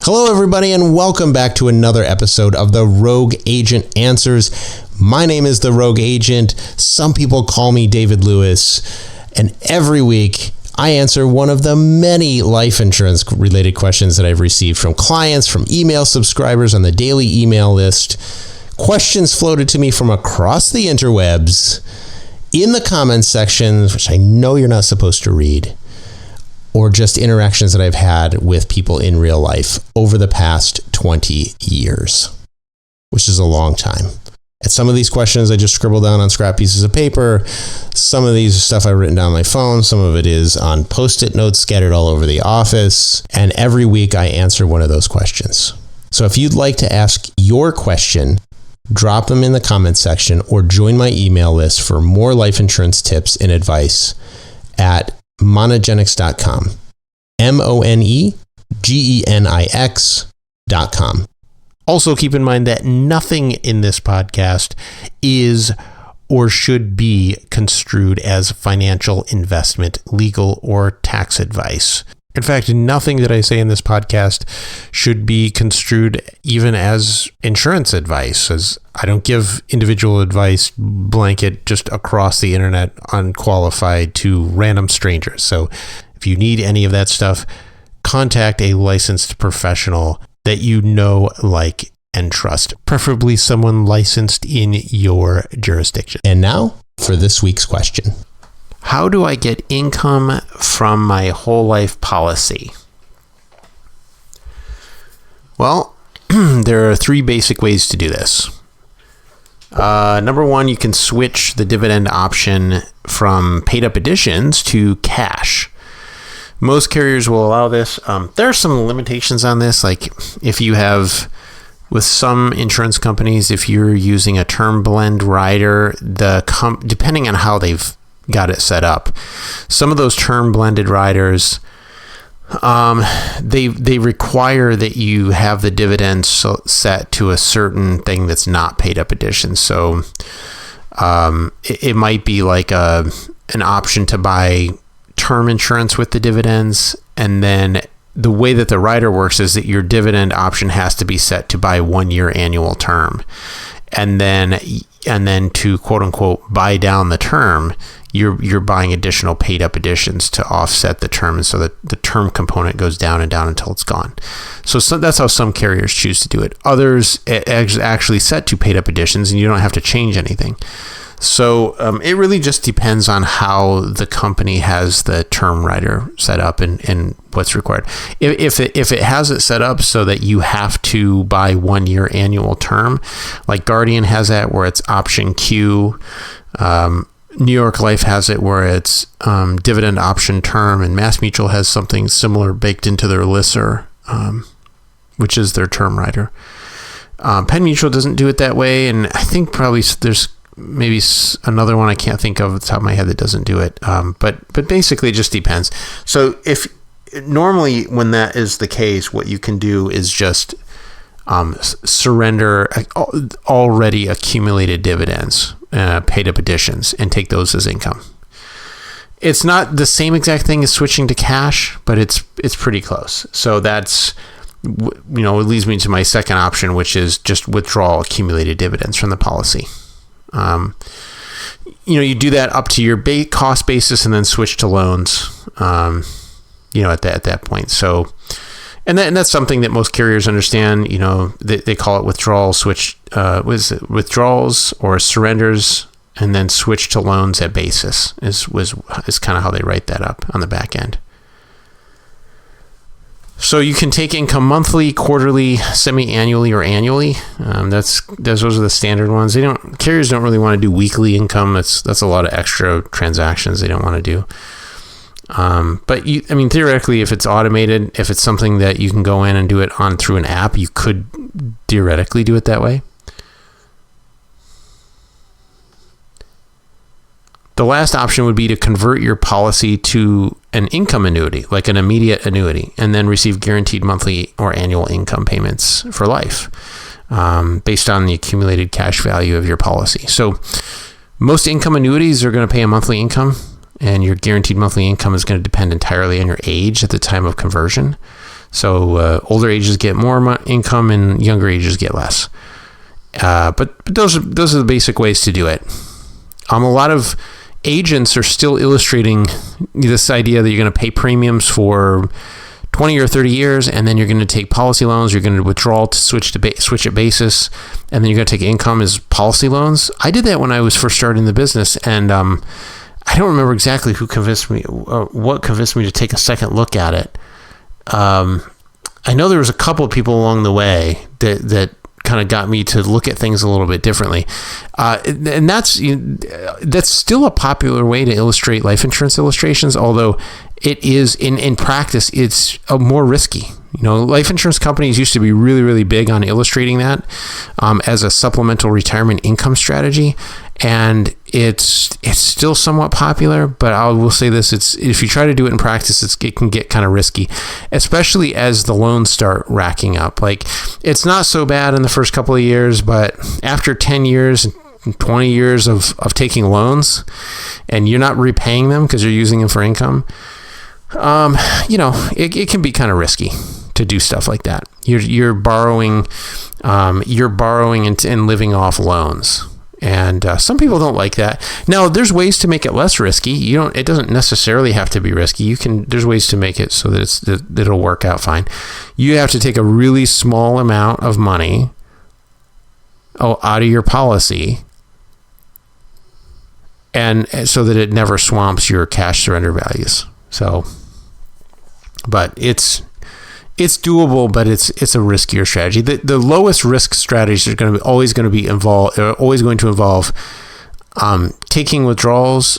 Hello, everybody, and welcome back to another episode of the Rogue Agent Answers. My name is the Rogue Agent. Some people call me David Lewis, and every week I answer one of the many life insurance related questions that I've received from clients, from email subscribers on the daily email list, questions floated to me from across the interwebs, in the comments sections, which I know you're not supposed to read, or just interactions that I've had with people in real life over the past 20 years, which is a long time. And some of these questions I just scribbled down on scrap pieces of paper. Some of these are stuff I've written down on my phone. Some of it is on Post-it notes scattered all over the office. And every week I answer one of those questions. So if you'd like to ask your question, drop them in the comments section or join my email list for more life insurance tips and advice at monogenics.com. monegenics.com. Also, keep in mind that nothing in this podcast is or should be construed as financial investment, legal, or tax advice. In fact, nothing that I say in this podcast should be construed even as insurance advice, as I don't give individual advice blanket just across the internet, unqualified, to random strangers. So if you need any of that stuff, contact a licensed professional that you know, like, and trust, preferably someone licensed in your jurisdiction. And now for this week's question. How do I get income from my whole life policy? Well, there are three basic ways to do this. Number one, you can switch the dividend option from paid up additions to cash. Most carriers will allow this. There are some limitations on this. Like if you have, with some insurance companies, if you're using a term blend rider, depending on how they've got it set up, some of those term blended riders, they require that you have the dividend set to a certain thing that's not paid up addition. So it might be like an option to buy term insurance with the dividends, and then the way that the rider works is that your dividend option has to be set to buy 1 year annual term, and then to quote unquote buy down the term, you're buying additional paid up additions to offset the term, and so that the term component goes down and down until it's gone. So that's how some carriers choose to do it. Others actually set to paid up additions, and you don't have to change anything. So it really just depends on how the company has the term rider set up and what's required. If it has it set up so that you have to buy 1 year annual term, like Guardian has that where it's option Q, New York Life has it where it's dividend option term, and Mass Mutual has something similar baked into their LISR, which is their term rider. Penn Mutual doesn't do it that way, and I think probably there's maybe another one I can't think of at the top of my head that doesn't do it. But basically it just depends. So if normally when that is the case, what you can do is just surrender already accumulated dividends, paid up additions, and take those as income. It's not the same exact thing as switching to cash, but it's pretty close. So that's, it leads me to my second option, which is just withdraw accumulated dividends from the policy. You do that up to your cost basis and then switch to loans, at that point. So, and that's something that most carriers understand. They call it withdrawal switch, withdrawals or surrenders, and then switch to loans at basis is kind of how they write that up on the back end. So you can take income monthly, quarterly, semi-annually, or annually. Those are the standard ones. Carriers don't really want to do weekly income. That's a lot of extra transactions they don't want to do. But theoretically, if it's automated, if it's something that you can go in and do it through an app, you could theoretically do it that way. The last option would be to convert your policy to an income annuity, like an immediate annuity, and then receive guaranteed monthly or annual income payments for life, based on the accumulated cash value of your policy. So most income annuities are going to pay a monthly income, and your guaranteed monthly income is going to depend entirely on your age at the time of conversion. So older ages get more income and younger ages get less. But those are the basic ways to do it. A lot of agents are still illustrating this idea that you're going to pay premiums for 20 or 30 years, and then you're going to take policy loans, you're going to withdraw to switch at basis, and then you're going to take income as policy loans. I did that when I was first starting the business, and I don't remember exactly who convinced me, or what convinced me to take a second look at it. I know there was a couple of people along the way that kind of got me to look at things a little bit differently. And that's still a popular way to illustrate life insurance illustrations, although it is in practice, it's more risky. Life insurance companies used to be really, really big on illustrating that as a supplemental retirement income strategy. And it's still somewhat popular, but I will say this, if you try to do it in practice, it can get kind of risky, especially as the loans start racking up. Like, it's not so bad in the first couple of years, but after 10 years, 20 years of taking loans and you're not repaying them because you're using them for income, it can be kind of risky to do stuff like that. You're borrowing and living off loans. And some people don't like that. Now, there's ways to make it less risky. It doesn't necessarily have to be risky. There's ways to make it so that it'll work out fine. You have to take a really small amount of money out of your policy, and so that it never swamps your cash surrender values. So, but it's doable, but it's a riskier strategy. The lowest risk strategies are always going to involve taking withdrawals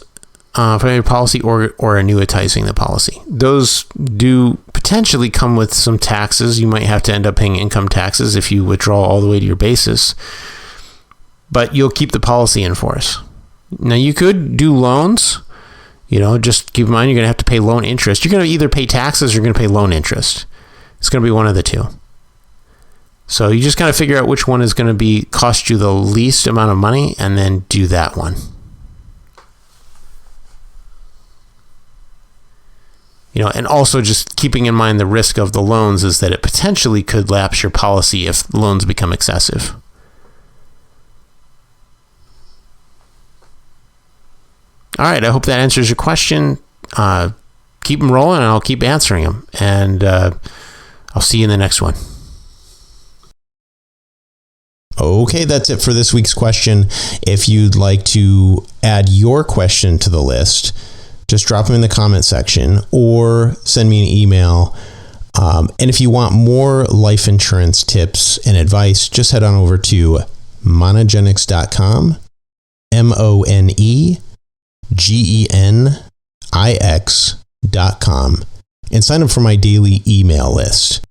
from your policy or annuitizing the policy. Those do potentially come with some taxes. You might have to end up paying income taxes if you withdraw all the way to your basis, but you'll keep the policy in force. Now, you could do loans. Just keep in mind, you're going to have to pay loan interest. You're going to either pay taxes or you're going to pay loan interest. It's going to be one of the two. So you just got to figure out which one is going to cost you the least amount of money, and then do that one. And also just keeping in mind the risk of the loans is that it potentially could lapse your policy if loans become excessive. All right, I hope that answers your question. Keep them rolling, and I'll keep answering them. And I'll see you in the next one. Okay, that's it for this week's question. If you'd like to add your question to the list, just drop them in the comment section or send me an email. And if you want more life insurance tips and advice, just head on over to monogenics.com, monegenics.com, and sign up for my daily email list.